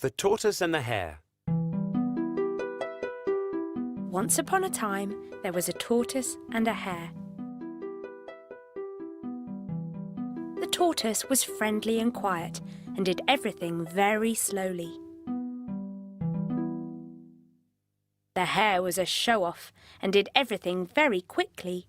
The Tortoise and the Hare. Once upon a time, there was a tortoise and a hare. The tortoise was friendly and quiet and did everything very slowly. The hare was a show-off and did everything very quickly.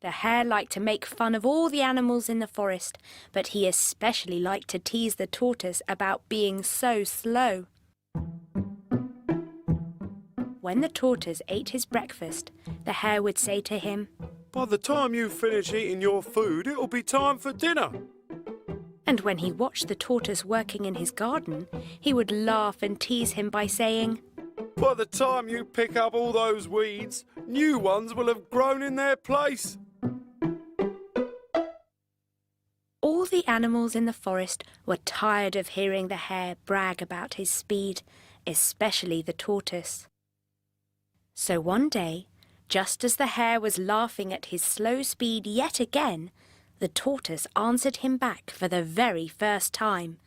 The hare liked to make fun of all the animals in the forest, but he especially liked to tease the tortoise about being so slow. When the tortoise ate his breakfast, the hare would say to him, "By the time you finish eating your food, it'll be time for dinner." And when he watched the tortoise working in his garden, he would laugh and tease him by saying, "By the time you pick up all those weeds, new ones will have grown in their place." All the animals in the forest were tired of hearing the hare brag about his speed, especially the tortoise. So one day, just as the hare was laughing at his slow speed yet again, the tortoise answered him back for the very first time.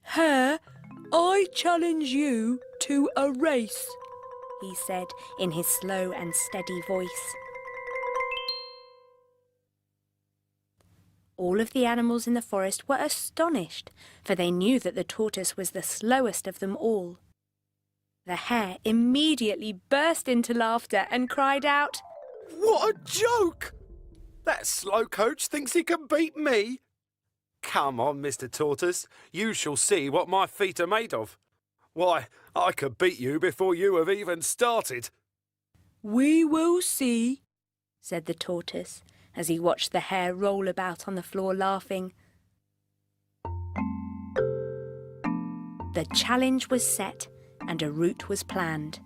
"Hare, I challenge you to a race," he said in his slow and steady voice. All of the animals in the forest were astonished, for they knew that the tortoise was the slowest of them all. The hare immediately burst into laughter and cried out, "What a joke! That slow coach thinks he can beat me. Come on, Mr. Tortoise, you shall see what my feet are made of. Why, I could beat you before you have even started." "We will see," said the tortoise, as he watched the hare roll about on the floor laughing. The challenge was set and a route was planned.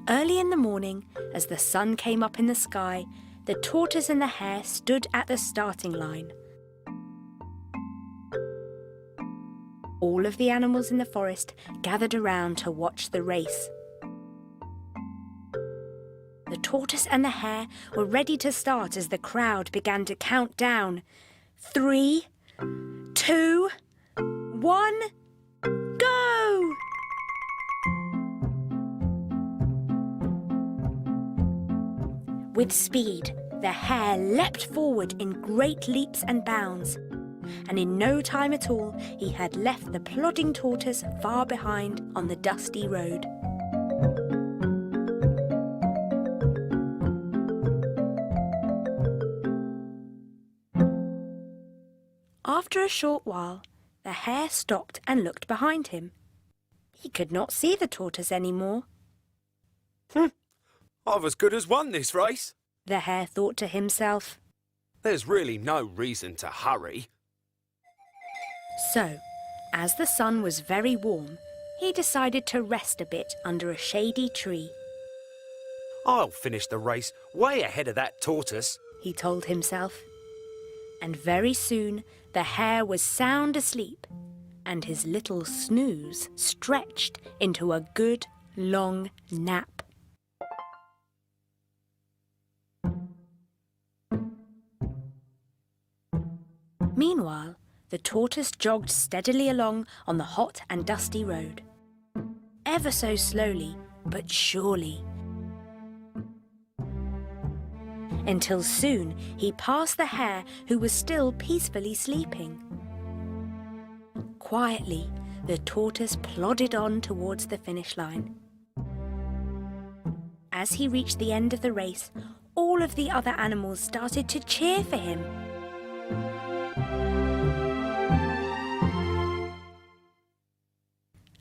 Early in the morning, as the sun came up in the sky, the tortoise and the hare stood at the starting line. All of the animals in the forest gathered around to watch the race. The tortoise and the hare were ready to start as the crowd began to count down. 3, 2, 1, go! With speed, the hare leapt forward in great leaps and bounds, and in no time at all he had left the plodding tortoise far behind on the dusty road. After a short while, the hare stopped and looked behind him. He could not see the tortoise anymore. "I've as good as won this race," the hare thought to himself. "There's really no reason to hurry." So, as the sun was very warm, he decided to rest a bit under a shady tree. "I'll finish the race way ahead of that tortoise," he told himself. And very soon the hare was sound asleep, and his little snooze stretched into a good long nap. Meanwhile, the tortoise jogged steadily along on the hot and dusty road. Ever so slowly, but surely. Until soon he passed the hare, who was still peacefully sleeping. Quietly, the tortoise plodded on towards the finish line. As he reached the end of the race, all of the other animals started to cheer for him.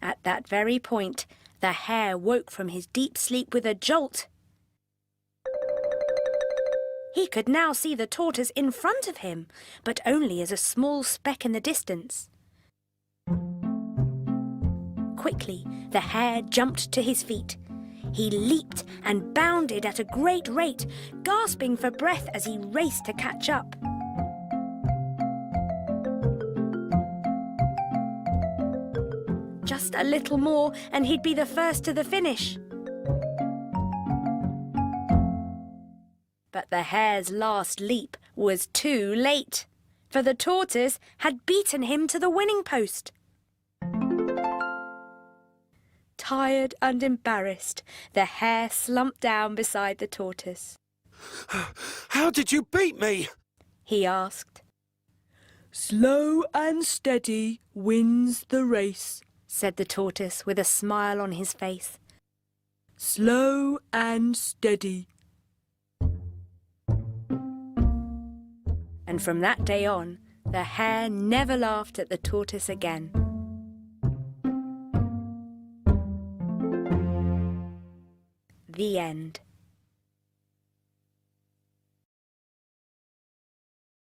At that very point, the hare woke from his deep sleep with a jolt. He could now see the tortoise in front of him, but only as a small speck in the distance. Quickly, the hare jumped to his feet. He leaped and bounded at a great rate, gasping for breath as he raced to catch up. Just a little more and he'd be the first to the finish. But the hare's last leap was too late, for the tortoise had beaten him to the winning post. Tired and embarrassed, the hare slumped down beside the tortoise. How did you beat me? He asked. Slow and steady wins the race, Said the tortoise with a smile on his face. slow and steady. And from that day on, the hare never laughed at the tortoise again. The end.